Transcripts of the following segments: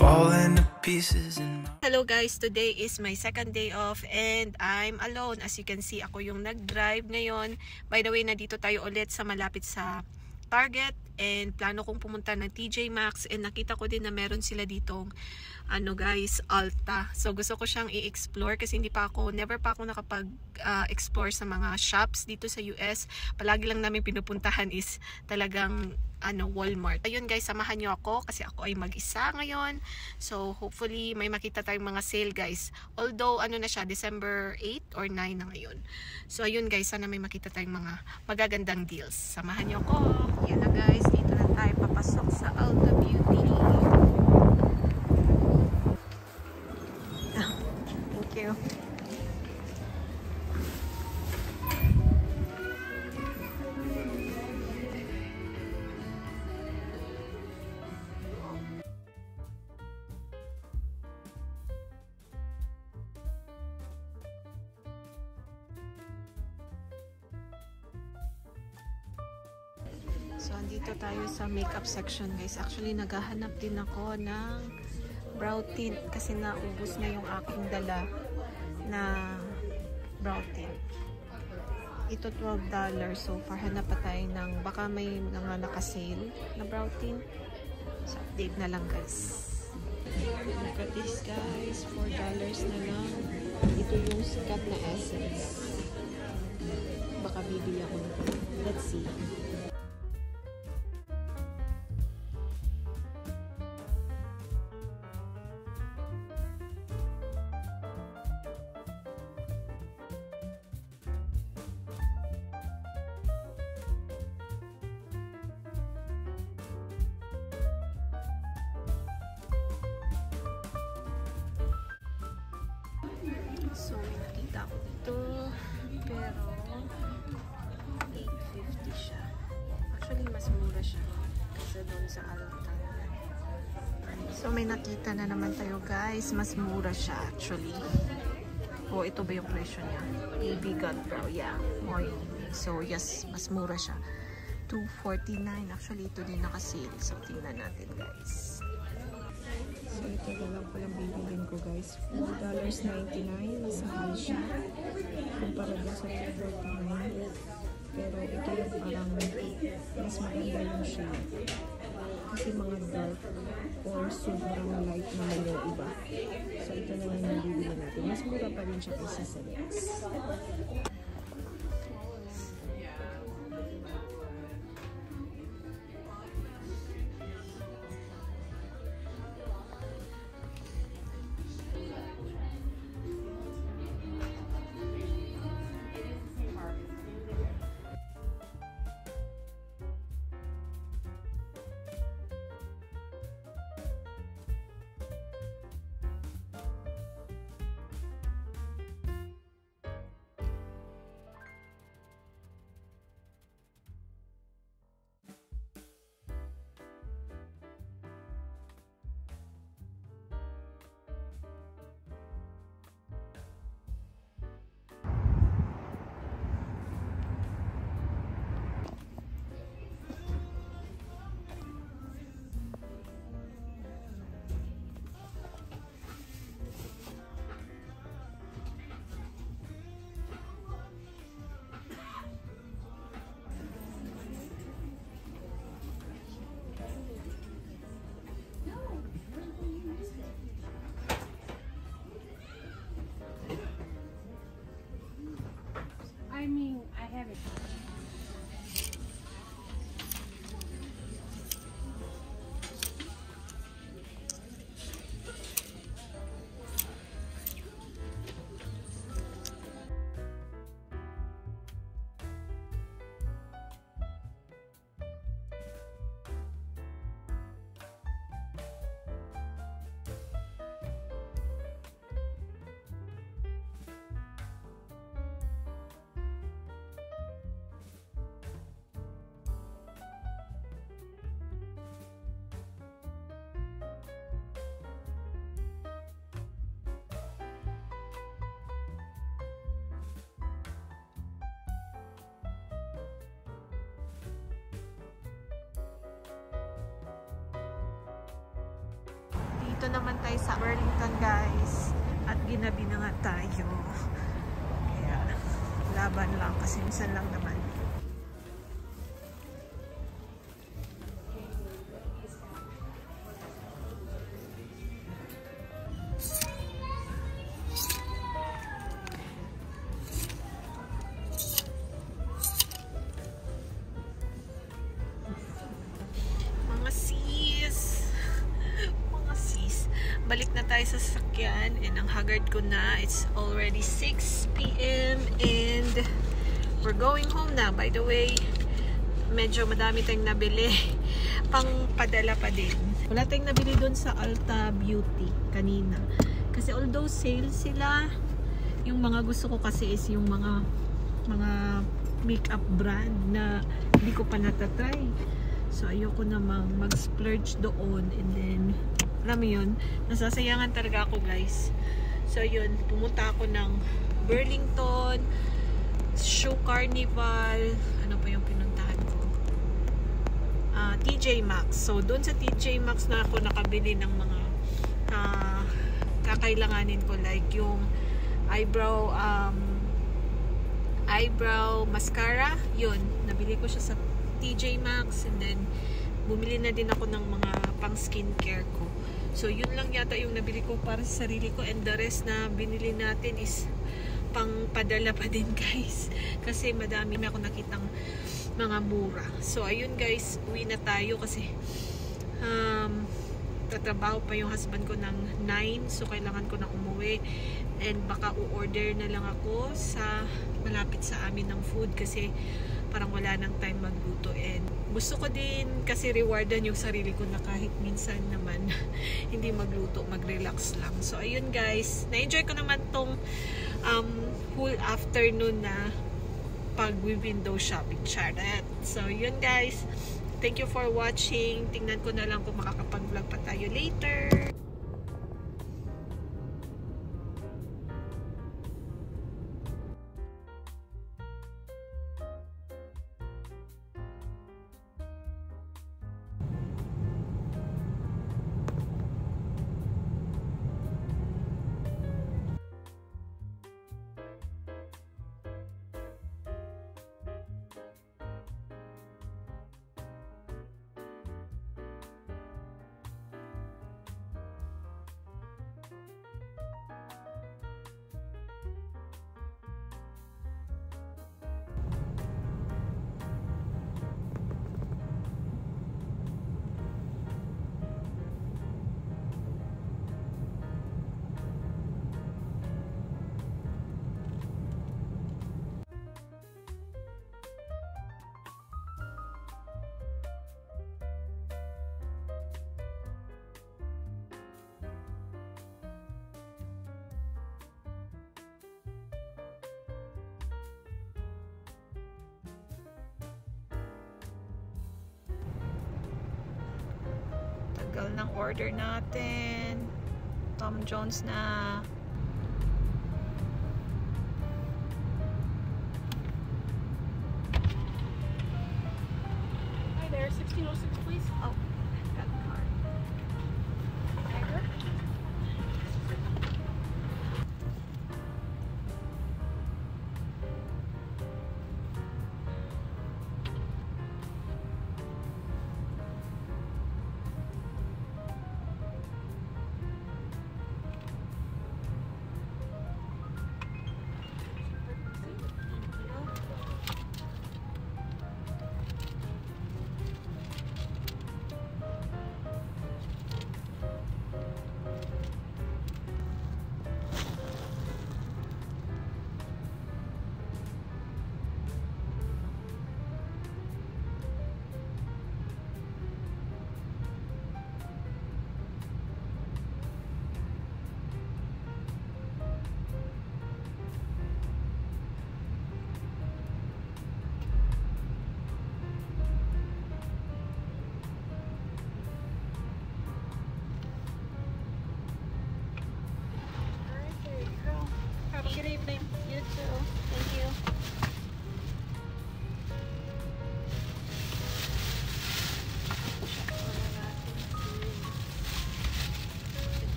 falling to pieces in my... Hello guys, today is my second day off and I'm alone. As you can see, ako yung nag-drive ngayon. By the way, nandito tayo ulit sa malapit sa Target and plano kong pumunta ng TJ Maxx and nakita ko din na meron sila ditong guys, Alta. So gusto ko siyang i-explore kasi never pa ako nakapag-explore sa mga shops dito sa US. Palagi lang namin pinupuntahan is talagang Walmart. Ayun guys, samahan nyo ako kasi ako ay mag-isa ngayon. So hopefully may makita tayong mga sale guys. Although na siya, December 8 or 9 na ngayon. So ayun guys, sana may makita tayong mga magagandang deals. Samahan nyo ako. Yan na guys, dito na tayo papasok sa Ulta Beauty. Thank you. So, andito tayo sa makeup section guys. Actually, naghahanap din ako ng brow tint kasi naubos na yung aking dala na brow tint. Ito $12. So, hanap pa tayo ng baka may mga naka-sale na brow tint. So, update na lang guys. Look at this guys. $4 na lang. Ito yung sikat na essence. Baka bibili ako nito. Let's see. So, may nakita ko dito. Pero, $8.50 siya. Actually, mas mura siya kasi doon sa Alta. So, may nakita na naman tayo guys. Mas mura siya actually. Oh, ito ba yung presyo niya? AB God Brow. Yeah. So, yes. Mas mura siya. $2.49. Actually, ito din naka-sale. So, tingnan natin guys. So, ito na lang palang bibilin ko guys. $4.99. Nasa high siya. Kumpara din sa $2.49. Pero ito yung parang mas maganda yung shade. Kasi mga dark or sobrang light naman yung iba. So, ito na lang yung bibili natin. Mas mura pa rin siya kaysa sa NYX. Dito naman tayo sa Burlington, guys. At ginabi na nga tayo. Kaya, laban lang kasi minsan lang naman. Balik na tayo sa sasakyan and ang haggard ko na. It's already 6 p.m. and we're going home na. By the way, medyo madami tayong nabili. Pang padala pa din. Wala tayong nabili doon sa Ulta Beauty kanina. Kasi although sale sila, yung mga gusto ko kasi is yung mga makeup brand na hindi ko pa natatry. So ayoko namang mag-splurge doon and then alam mo yun, nasasayangan talaga ako, guys. So yun, pumunta ako ng Burlington, Shoe Carnival, ano pa yung pinuntahan ko? TJ Maxx. So doon sa TJ Maxx na ako nakabili ng mga kakailanganin ko, like yung eyebrow mascara. Yun, nabili ko siya sa TJ Maxx and then bumili na din ako ng mga pang skincare ko. So, yun lang yata yung nabili ko para sa sarili ko and the rest na binili natin is pang padala pa din, guys. Kasi madami ako nakitang mga mura. So, ayun guys, uwi na tayo kasi tatrabaho pa yung husband ko ng 9. So, kailangan ko na umuwi and baka u-order na lang ako sa malapit sa amin ng food kasi parang wala nang time magluto and gusto ko din kasi rewardan yung sarili ko na kahit minsan naman hindi magluto, mag-relax lang. So ayun guys, na-enjoy ko naman tong whole afternoon na pag-window shopping charot. So yun guys, thank you for watching. Tingnan ko na lang kung makakapag-vlog pa tayo later. Tagal ng order natin. Tom Jones na. Hi there, 1606 please. Oh, got the card. Tiger.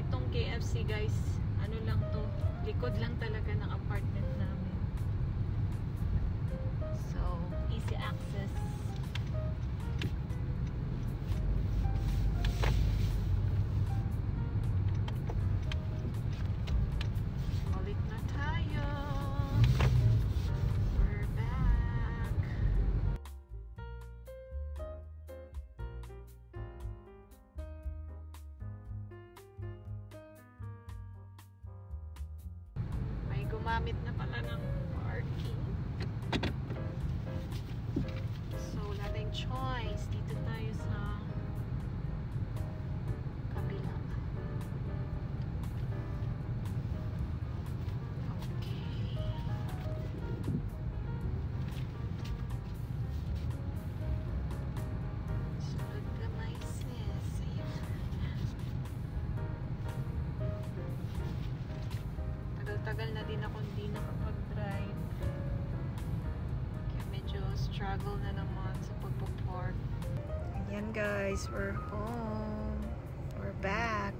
itong KFC guys, ano lang to, likod lang talaga ng apartment namin. So, easy access. Balik na tayo. We're back. May gumamit na pala ng parking. So, wala tayong choice. Dito tayo sa kabila. Okay. Sunod gamay sis. Ayan. Tagal-tagal na din ako hindi nakapag-drive. Kaya medyo struggle na naman sa pagpo-park. Ayan guys, we're home. We're back.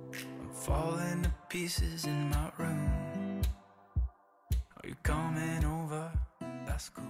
I'm falling to pieces in my room. Are you coming over? That's cool.